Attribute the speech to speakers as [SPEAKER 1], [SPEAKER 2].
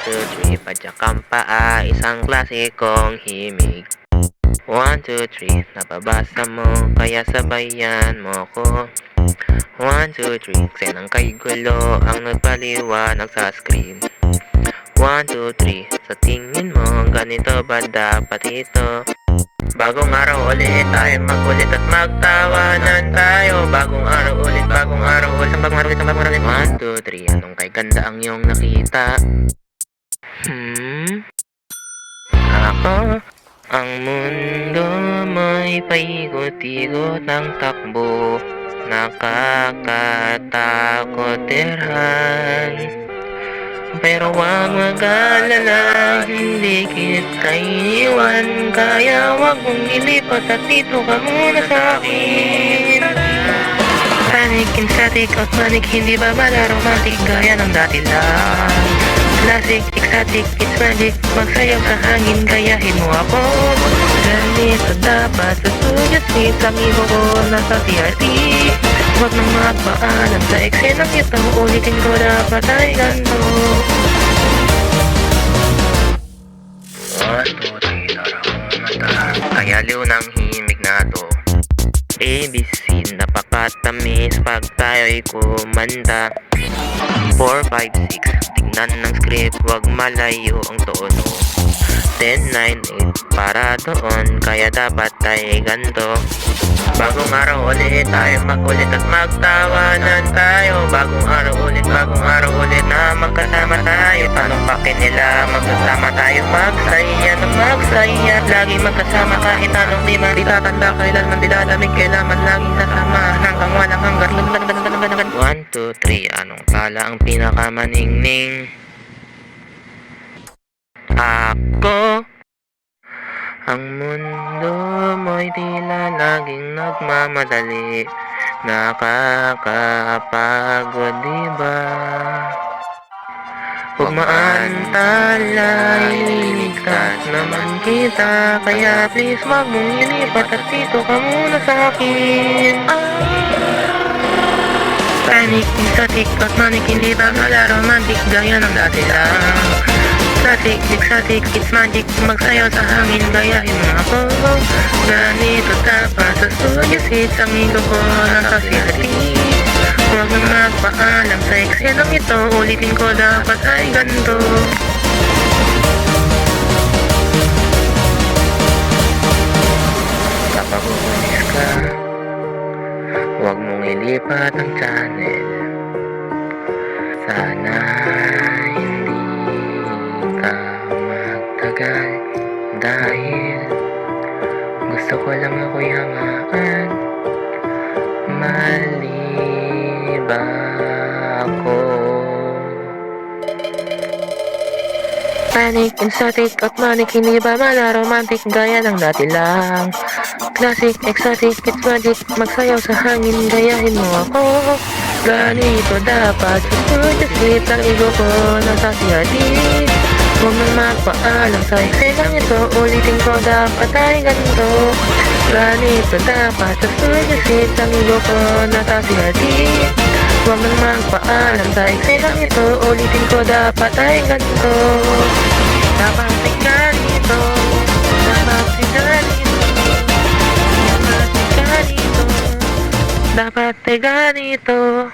[SPEAKER 1] 2, 3, padyak ang paa, isang klasikong himig. 1, 2, 3, nababasa mo, kaya sabayan mo ko. 1, 2, 3, ksenang kay gulo, ang nagpaliwanag sa screen. 1, 2, 3, sa tingin mo, ganito ba dapat ito? Bagong araw ulit, tayo magulit at magtawanan tayo. Bagong araw ulit, bagong araw ulit, bagong araw ulit, bagong araw ulit. 1, 2, 3, anong kay ganda ang iyong nakita? Ako, ang mundo mo'y paikot-ikot ng takbo, nakakatakot tirhan. Pero wag mag-alala, hindi kita iniwan, kaya wag mong ilipat at dito ka muna sa akin. Panic, static, automatic, hindi ba bala romantic gaya ng dati lang. Classic, exotic, it's magic, magsayaw sa hangin, gayahin mo ako. Ganito dapat sa studio suite, amigo ko nasa CRT. Huwag nang magpaalam sa eksenang ito, ulitin ko dapat ay ganito. 1, 2, 3, tarang mata, kaya liw ng himig na to. ABC, napakatamis pag tayo'y kumanda. 4, 5, 6, tignan ng script, wag malayo ang tono. 10, 9, 8, para doon, kaya dapat ay ganto. Bagong araw ulit, tayo magulit at magtawanan tayo. Bagong araw ulit na magkasama tayo. Anong pake nila, magkasama tayo, magsaya na magsaya. Lagi magkasama kahit anong di man, di tatanda, kailanman di lalamig, kailangan laging kasama hanggang walang hanggan. 1, 2, 3, anong pala ang pinakamaningning? Ako, ang mundo mo'y tila laging nagmamadali, nakakapagod diba? Huwag maantala, iligtas naman kita, kaya please wag mong ilipat at dito ka muna sa akin. Panic, exotic, automatic, hindi ba gala romantic gaya ng dati lang. Classic, exotic, it's magic, magsayaw sa hangin, gayahin mo ako. Ganito dapat sa studio seats, amigo ko nasa CRT. Huwag nang magpaalam sa eksenang ito, ulitin ko dapat ay ganito. Kapag umalis ka, huwag mong ilipat ang channel. Sana hindi ka magtagal, dahil gusto ko lang ako'y hangaan. Mali ba ako? Panic, exotic, automatic, hindi ba mala romantic gaya ng dati lang. Classic, exotic, it's magic, magsayaw sa hangin, gayahin mo ako. Ganito dapat sa studio suite, ang ego ko nasa CRT. Huwag nang magpaalam sa eksenang ito, ulitin ko dapat ay ganito. Ganito dapat sa studio suite, ang ego ko nasa CRT. Huwag nang magpaalam sa eksenang ito, ulitin ko dapat ay ganito. Dapat ay ganito, dapat ay ganito, dapat ay ganito, dapat ay ganito.